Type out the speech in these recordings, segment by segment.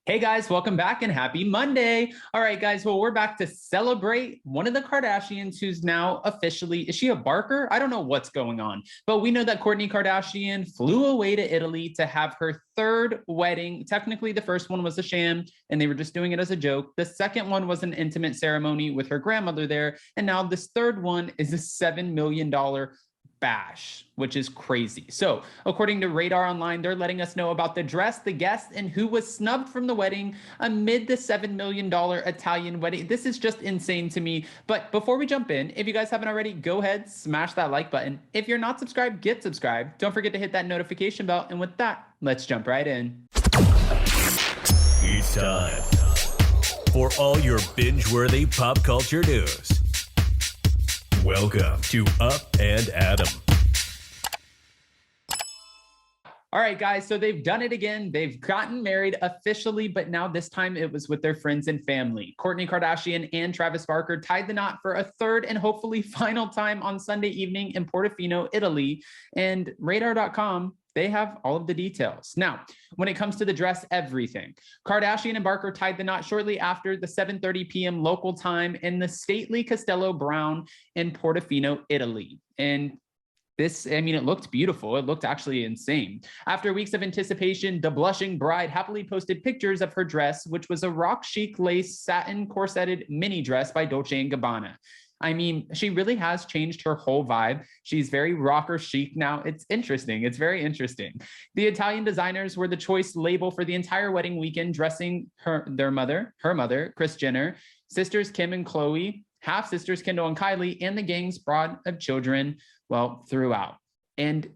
Hey guys, welcome back and happy Monday. All right, guys, well, we're back to celebrate one of the Kardashians who's now officially, is she a Barker? I don't know what's going on, but we know that Kourtney Kardashian flew away to Italy to have her third wedding. Technically, the first one was a sham and they were just doing it as a joke. The second one was an intimate ceremony with her grandmother there. And now this third one is a $7 million bash, which is crazy. So according to Radar Online, they're letting us know about the dress, the guests, and who was snubbed from the wedding amid the $7 million Italian wedding. This is just insane to me. But before we jump in, if you guys haven't already, go ahead, smash that like button. If you're not subscribed, get subscribed. Don't forget to hit that notification bell. And with that, let's jump right in. It's time for all your binge-worthy pop culture news. Welcome to Up and Adam. All right, guys, so they've done it again. They've gotten married officially, but now this time it was with their friends and family. Kourtney Kardashian and Travis Barker tied the knot for a third and hopefully final time on Sunday evening in Portofino, Italy. And Radar.com, they have all of the details. Now, when it comes to the dress, everything. Kardashian and Barker tied the knot shortly after the 7:30 p.m. local time in the stately Castello Brown in Portofino, Italy. And this, I mean, it looked beautiful. It looked actually insane. After weeks of anticipation, the blushing bride happily posted pictures of her dress, which was a rock chic lace satin corseted mini dress by Dolce & Gabbana. I mean, she really has changed her whole vibe. She's very rocker chic now. It's interesting. It's very interesting. The Italian designers were the choice label for the entire wedding weekend, dressing her mother, Kris Jenner, sisters Kim and Khloe, half sisters Kendall and Kylie, and the gang's brood of children, well, throughout. And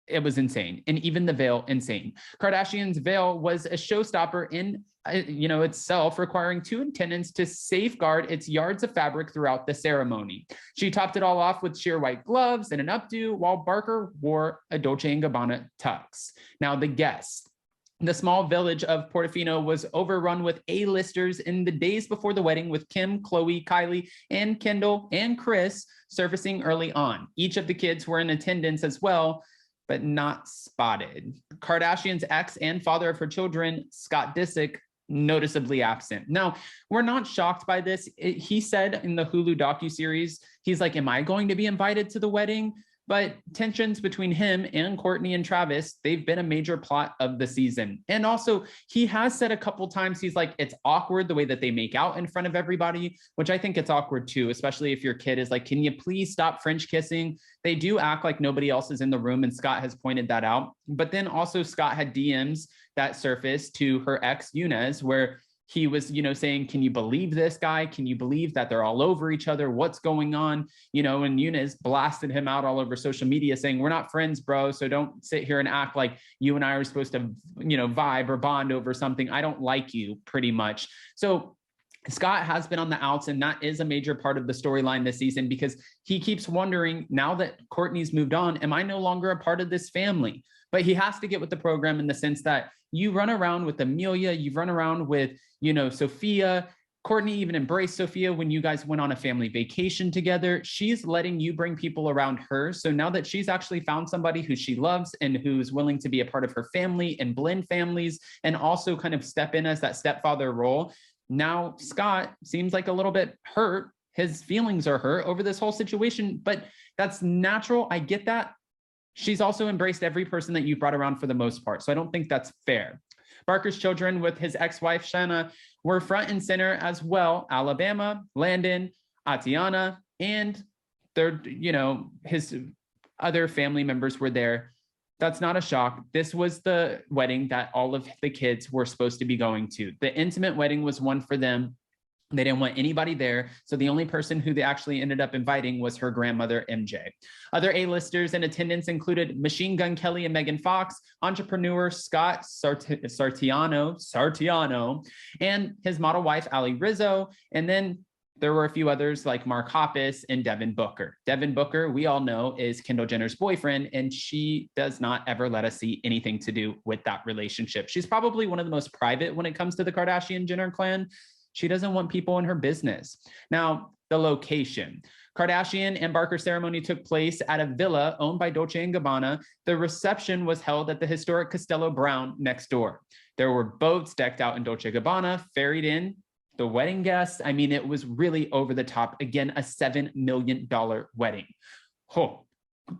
it was insane. And even the veil, insane. Kardashian's veil was a showstopper in itself, requiring two attendants to safeguard its yards of fabric throughout the ceremony. She topped it all off with sheer white gloves and an updo, while Barker wore a Dolce & Gabbana tux. Now, the guests. The small village of Portofino was overrun with A-listers in the days before the wedding, with Kim, Khloe, Kylie, and Kendall and Kris surfacing early on. Each of the kids were in attendance as well, but not spotted. Kardashian's ex and father of her children, Scott Disick, noticeably absent. Now, we're not shocked by this. He said in the Hulu docuseries, he's like, am I going to be invited to the wedding? But tensions between him and Kourtney and Travis, they've been a major plot of the season. And also, he has said a couple times, he's like, it's awkward the way that they make out in front of everybody, which I think it's awkward too, especially if your kid is like, can you please stop French kissing? They do act like nobody else is in the room, and Scott has pointed that out. But then also Scott had DMs that surfaced to her ex, Eunice, where he was, saying, can you believe this guy? Can you believe that they're all over each other? What's going on? And Eunice blasted him out all over social media saying, we're not friends, bro. So don't sit here and act like you and I are supposed to, vibe or bond over something. I don't like you, pretty much. So Scott has been on the outs, and that is a major part of the storyline this season, because he keeps wondering, now that Kourtney's moved on, am I no longer a part of this family? But he has to get with the program in the sense that you run around with Amelia, you've run around with, Sophia. Kourtney even embraced Sophia when you guys went on a family vacation together. She's letting you bring people around her. So now that she's actually found somebody who she loves and who's willing to be a part of her family and blend families and also kind of step in as that stepfather role, now Scott seems like a little bit hurt. His feelings are hurt over this whole situation, but that's natural. I get that. She's also embraced every person that you brought around for the most part. So I don't think that's fair. Barker's children with his ex-wife, Shanna, were front and center as well. Alabama, Landon, Atiana, and his other family members were there. That's not a shock. This was the wedding that all of the kids were supposed to be going to. The intimate wedding was one for them. They didn't want anybody there. So the only person who they actually ended up inviting was her grandmother, MJ. Other A-listers in attendance included Machine Gun Kelly and Megan Fox, entrepreneur Scott Sartiano, and his model wife, Ali Rizzo. And then there were a few others like Mark Hoppus and Devin Booker. Devin Booker, we all know, is Kendall Jenner's boyfriend, and she does not ever let us see anything to do with that relationship. She's probably one of the most private when it comes to the Kardashian-Jenner clan. She doesn't want people in her business. Now, the location. Kardashian and Barker ceremony took place at a villa owned by Dolce & Gabbana. The reception was held at the historic Castello Brown next door. There were boats decked out in Dolce & Gabbana, ferried in the wedding guests. I mean, it was really over the top. Again, a $7 million wedding. Oh,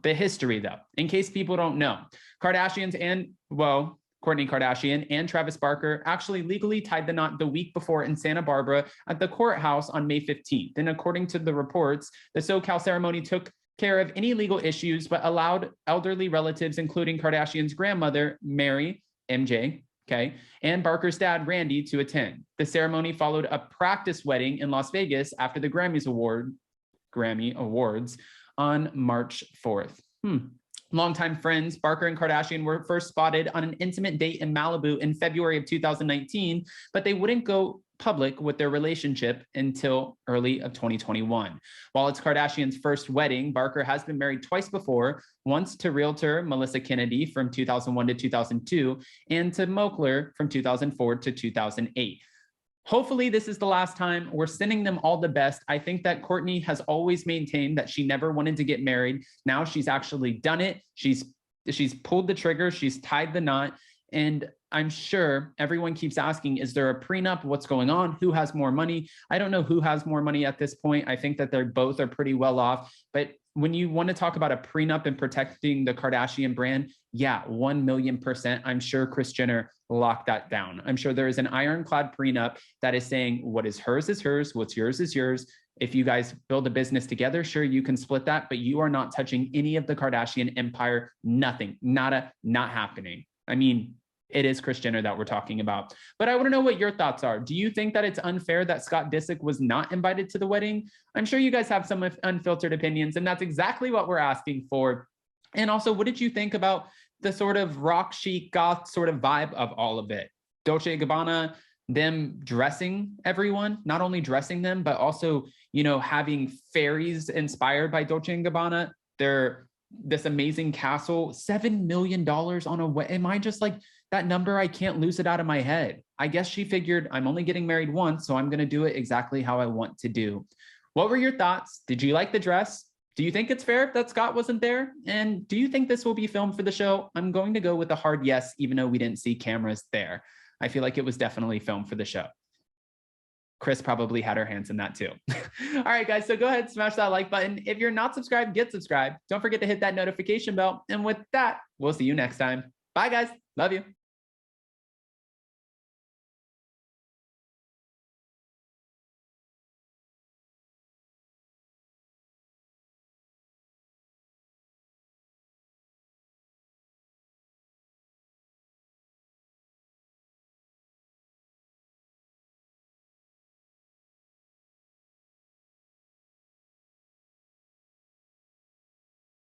the history though, in case people don't know, Kardashians and, well, Kourtney Kardashian and Travis Barker actually legally tied the knot the week before in Santa Barbara at the courthouse on May 15th. And according to the reports, the SoCal ceremony took care of any legal issues, but allowed elderly relatives, including Kardashian's grandmother, Mary, MJ, okay, and Barker's dad, Randy, to attend. The ceremony followed a practice wedding in Las Vegas after the Grammy Awards on March 4th. Longtime friends, Barker and Kardashian were first spotted on an intimate date in Malibu in February of 2019, but they wouldn't go public with their relationship until early of 2021. While it's Kardashian's first wedding, Barker has been married twice before, once to realtor Melissa Kennedy from 2001 to 2002, and to Moakler from 2004 to 2008. Hopefully this is the last time. We're sending them all the best. I think that Kourtney has always maintained that she never wanted to get married. Now she's actually done it. She's pulled the trigger. She's tied the knot. And I'm sure everyone keeps asking, is there a prenup? What's going on? Who has more money? I don't know who has more money at this point. I think that they're both are pretty well off. But when you want to talk about a prenup and protecting the Kardashian brand, yeah, 1,000,000%. I'm sure Kris Jenner locked that down. I'm sure there is an ironclad prenup that is saying what is hers, what's yours is yours. If you guys build a business together, sure, you can split that, but you are not touching any of the Kardashian empire. Nothing, nada, not happening. I mean, it is Kris Jenner that we're talking about. But I want to know what your thoughts are. Do you think that it's unfair that Scott Disick was not invited to the wedding? I'm sure you guys have some unfiltered opinions, and that's exactly what we're asking for. And also, what did you think about the sort of rock chic goth sort of vibe of all of it? Dolce & Gabbana, them dressing everyone, not only dressing them, but also, you know, having fairies inspired by Dolce & Gabbana. They're this amazing castle, $7 million on a wedding. Am I just like, that number, I can't lose it out of my head. I guess she figured I'm only getting married once, so I'm going to do it exactly how I want to do. What were your thoughts? Did you like the dress? Do you think it's fair that Scott wasn't there? And do you think this will be filmed for the show? I'm going to go with a hard yes, even though we didn't see cameras there. I feel like it was definitely filmed for the show. Kris probably had her hands in that too. All right, guys, so go ahead and smash that like button. If you're not subscribed, get subscribed. Don't forget to hit that notification bell. And with that, we'll see you next time. Bye, guys. Love you.